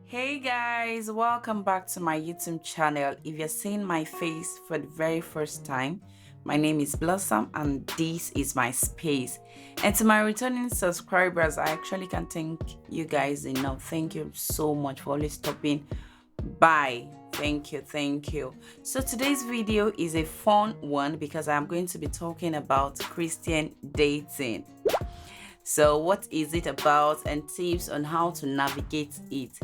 Hey guys, welcome back to my YouTube channel. If you're seeing my face for the very first time, my name is Blossom and this is my space. And to my returning subscribers, I actually can't thank you guys enough. Thank you so much for always stopping by. Thank you. So today's video is a fun one because I'm going to be talking about Christian dating. So what is it about and tips on how to navigate it?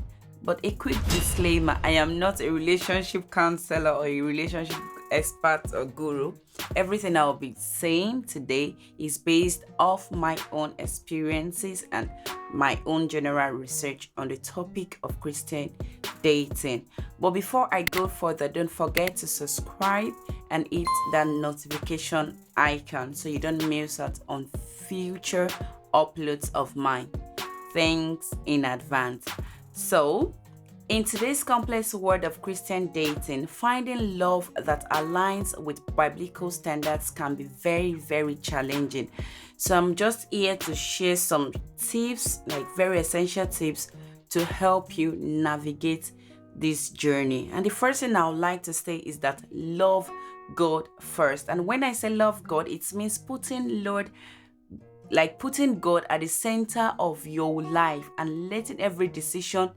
But a quick disclaimer, I am not a relationship counselor or a relationship expert or guru. Everything I'll be saying today is based off my own experiences and my own general research on the topic of Christian dating. But before I go further, don't forget to subscribe and hit that notification icon so you don't miss out on future uploads of mine. Thanks in advance. So, in today's complex world of Christian dating, finding love that aligns with biblical standards can be very, very challenging. So, I'm just here to share some tips, like very essential tips, to help you navigate this journey. And the first thing I would like to say is that love God first. And when I say love God, it means putting God at the center of your life and letting every decision,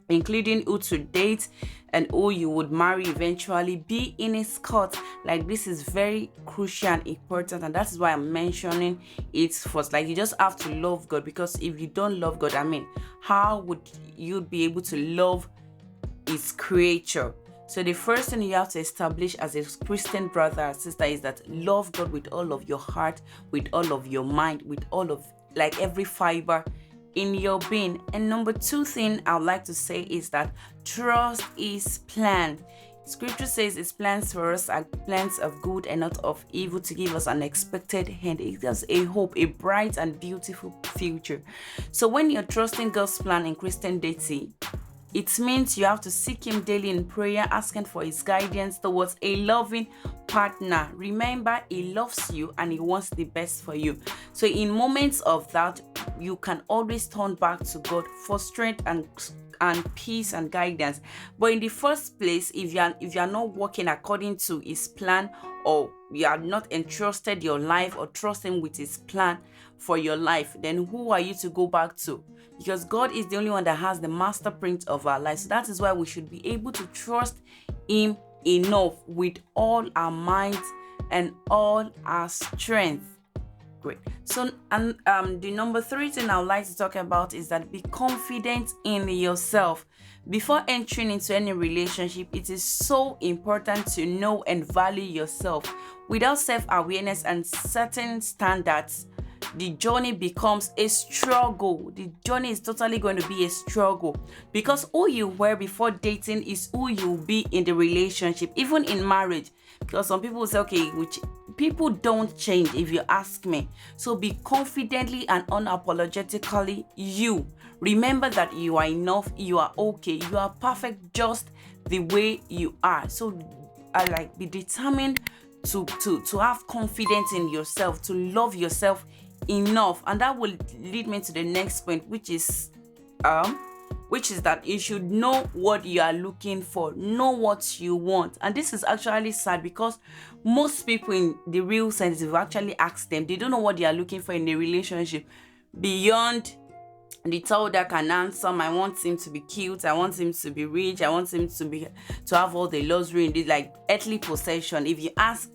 including who to date and who you would marry eventually, be in His court. Like, this is very crucial and important, and that is why I'm mentioning it first. Like, you just have to love God, because if you don't love God, how would you be able to love His creature? So the first thing you have to establish as a Christian brother or sister is that love God with all of your heart, with all of your mind, with all of every fiber in your being. And number two thing I would like to say is that trust His plan. Scripture says His plans for us are plans of good and not of evil, to give us an expected end. It gives a hope, a bright and beautiful future. So when you're trusting God's plan in Christian dating, it means you have to seek Him daily in prayer, asking for His guidance towards a loving partner. Remember, He loves you and He wants the best for you. So in moments of that, you can always turn back to God for strength and peace and guidance. But in the first place, if you are not working according to His plan, or you are not entrusted your life or trusting with His plan for your life, then who are you to go back to? Because God is the only one that has the master print of our lives. So that is why we should be able to trust Him enough with all our might and all our strength. Great. So, the number three thing I would like to talk about is that be confident in yourself. Before entering into any relationship, it is so important to know and value yourself. Without self-awareness and certain standards, the journey becomes a struggle. The journey is totally going to be a struggle, because who you were before dating is who you'll be in the relationship, even in marriage. Because some people will say, okay, which people don't change, if you ask me. So be confidently and unapologetically you. Remember that you are enough, you are okay, you are perfect just the way you are. So be determined to have confidence in yourself, to love yourself enough. And that will lead me to the next point, which is that you should know what you are looking for, know what you want. And this is actually sad, because most people in the real sense, if you actually ask them, they don't know what they are looking for in a relationship beyond the child that can answer. I want him to be cute, I want him to be rich, I want him to have all the luxury in this earthly possession. If you ask,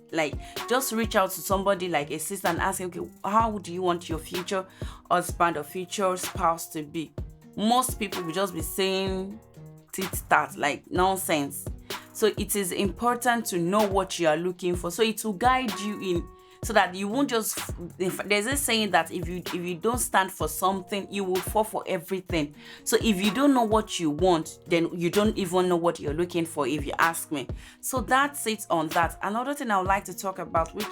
just reach out to somebody like a sister and ask him, okay, how do you want your future husband or future spouse to be? Most people will just be saying tit-tat, nonsense. So it is important to know what you are looking for, so it will guide you in, so that you won't just, there's a saying that if you don't stand for something, you will fall for everything. So if you don't know what you want, then you don't even know what you're looking for, if you ask me. So that's it on that. Another thing I would like to talk about, which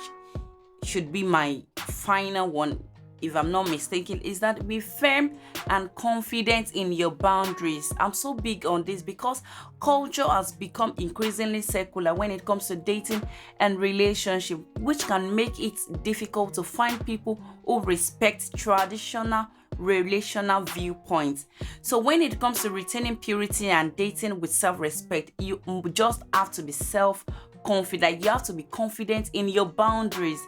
should be my final one, if I'm not mistaken, is that be firm and confident in your boundaries. I'm so big on this because culture has become increasingly secular when it comes to dating and relationship, which can make it difficult to find people who respect traditional relational viewpoints. So when it comes to retaining purity and dating with self-respect, you just have to be self-confident. You have to be confident in your boundaries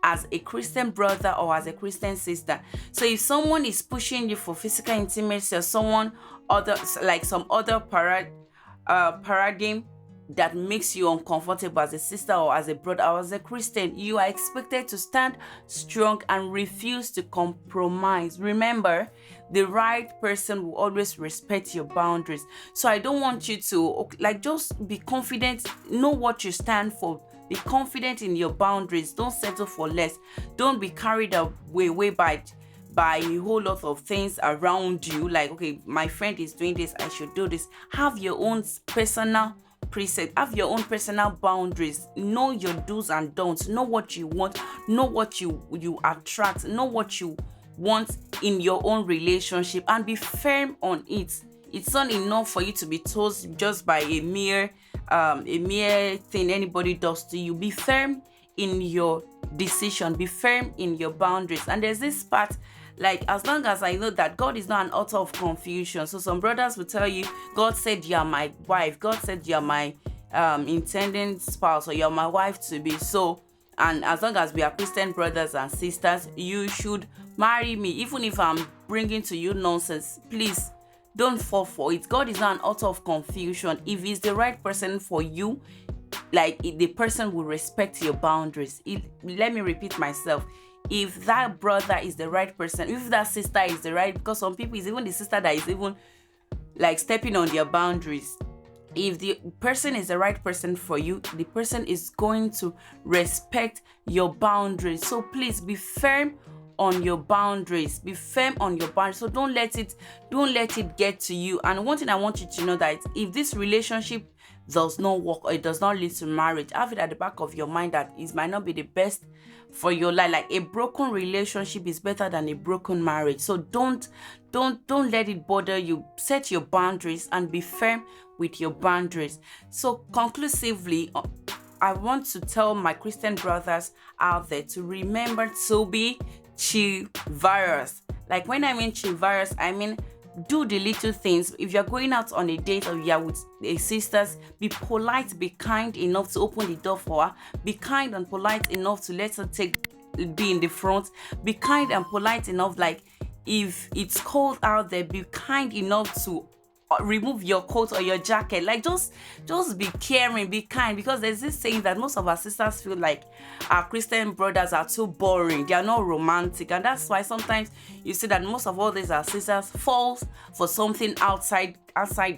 as a Christian brother or as a Christian sister. So if someone is pushing you for physical intimacy, or someone other, like some other paradigm that makes you uncomfortable as a sister or as a brother or as a Christian, you are expected to stand strong and refuse to compromise. Remember, the right person will always respect your boundaries. So I don't want you to just be confident, know what you stand for. Be confident in your boundaries. Don't settle for less. Don't be carried away by a whole lot of things around you. Like, okay, my friend is doing this, I should do this. Have your own personal preset. Have your own personal boundaries. Know your do's and don'ts. Know what you want. Know what you attract. Know what you want in your own relationship, and be firm on it. It's not enough for you to be told just by a mere thing anybody does to you. Be firm in your decision. Be firm in your boundaries. And there's this part, like, as long as I know that God is not an author of confusion. So some brothers will tell you, God said you are my wife. God said you are my intending spouse, or you're my wife to be. So, and as long as we are Christian brothers and sisters, you should marry me. Even if I'm bringing to you nonsense, please don't fall for it. God is not an author of confusion. If he's the right person for you, the person will respect your boundaries. Let me repeat myself. If that brother is the right person, if that sister is the right, because some people, it's even the sister that is even stepping on their boundaries. If the person is the right person for you, the person is going to respect your boundaries. So please be firm on your boundaries. Be firm on your boundaries. So don't let it get to you. And one thing I want you to know, that if this relationship does not work, or it does not lead to marriage, have it at the back of your mind that it might not be the best for your life. Like, a broken relationship is better than a broken marriage. So don't let it bother you. Set your boundaries and be firm with your boundaries. So conclusively, I want to tell my Christian brothers out there to remember to be chivalrous. Like, when I mean chivalrous, I mean do the little things. If you're going out on a date, or you're with a sisters, be polite, be kind enough to open the door for her. Be kind and polite enough to let her be in the front. Be kind and polite enough, like, if it's cold out there, be kind enough to remove your coat or your jacket. Like, just be caring, be kind, because there's this saying that most of our sisters feel like our Christian brothers are too boring, they are not romantic, and that's why sometimes you see that most of all these our sisters falls for something outside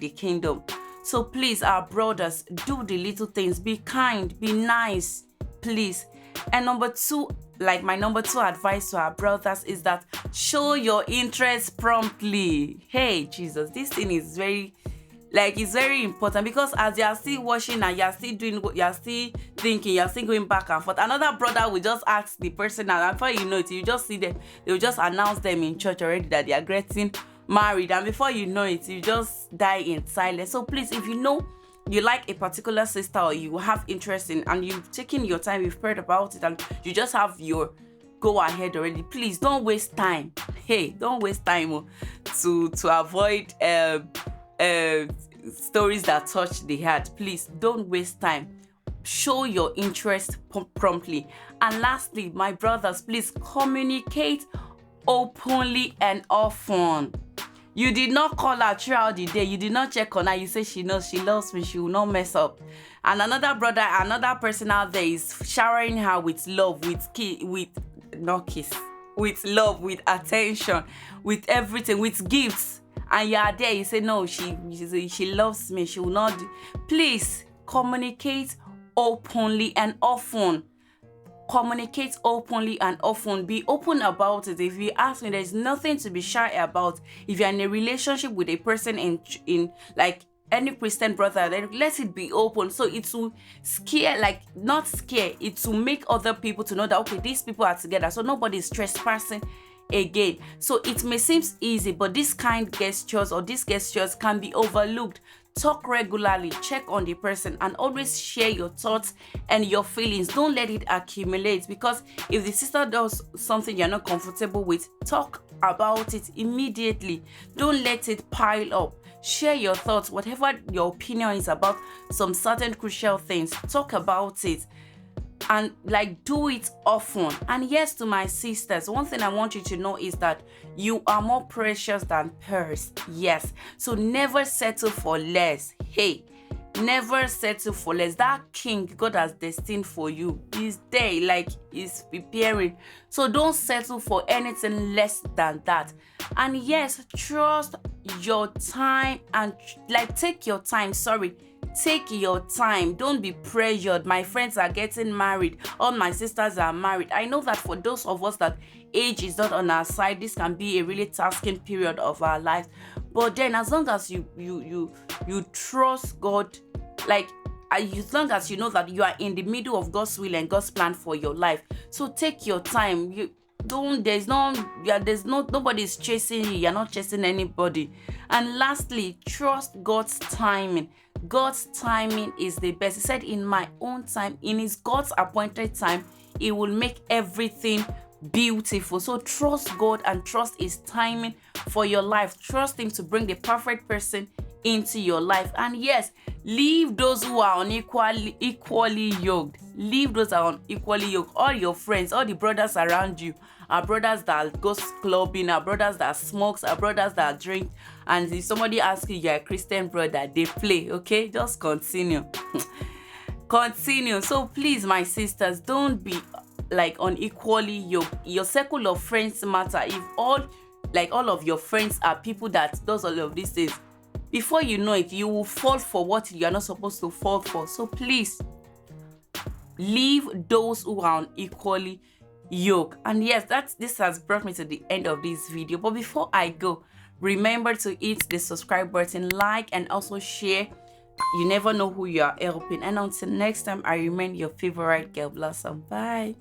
the kingdom. So please, our brothers, do the little things. Be kind, be nice, please. And my number two advice to our brothers is that show your interest promptly. Hey, Jesus, this thing is it's very important, because as you are still watching and you are still doing what you are still thinking, you are still going back and forth, another brother will just ask the person, and before you know it, you just see them, they will just announce them in church already that they are getting married, and before you know it, you just die in silence. So please, if you know you like a particular sister, or you have interest in, and you've taken your time, you've heard about it, and you just have your go ahead already, please don't waste time. Hey, don't waste time to avoid stories that touch the heart. Please don't waste time. Show your interest promptly. And lastly, my brothers, please communicate openly and often. You did not call her throughout the day. You did not check on her. You say she knows, she loves me, she will not mess up. And another person out there is showering her with love, with love, with attention, with everything, with gifts. And you are there, you say, no, she loves me, she will not do. Please communicate openly and often. Communicate openly and often. Be open about it. If you ask me, there's nothing to be shy about. If you're in a relationship with a person in like any Christian brother, then let it be open. So it will not scare, it will make other people to know that, okay, these people are together, so nobody is trespassing again. So it may seem easy, but these gestures can be overlooked. Talk regularly, check on the person, and always share your thoughts and your feelings. Don't let it accumulate, because if the sister does something you're not comfortable with, talk about it immediately. Don't let it pile up. Share your thoughts, whatever your opinion is about some certain crucial things. Talk about it and like do it often. And yes, to my sisters, one thing I want you to know is that you are more precious than pearls. Yes, so never settle for less. Hey, never settle for less. That king God has destined for you is there, like is preparing. So don't settle for anything less than that. And yes, trust your time and like take your time. Take your time. Don't be pressured. My friends are getting married. All my sisters are married. I know that for those of us that age is not on our side, this can be a really tasking period of our lives. But then as long as you trust God, like as long as you know that you are in the middle of God's will and God's plan for your life, so take your time. Nobody's chasing you. You're not chasing anybody. And lastly, trust God's timing. God's timing is the best. He said, in my own time, in his God's appointed time, he will make everything beautiful. So trust God and trust his timing for your life. Trust him to bring the perfect person into your life. And yes, leave those who are equally yoked. Leave those who are unequally yoked. All your friends, all the brothers around you, our brothers that goes clubbing, our brothers that smokes, our brothers that drink. And if somebody asks you, you're a Christian brother, they play. Okay, just continue. Continue. So please, my sisters, don't be like unequally yoked. Your circle of friends matter. If all of your friends are people that does all of these things, before you know it, you will fall for what you are not supposed to fall for. So please, leave those who are unequally yoked. And yes, this has brought me to the end of this video. But before I go, remember to hit the subscribe button, like, and also share. You never know who you are helping. And until next time, I remain your favorite girl blossom. Bye.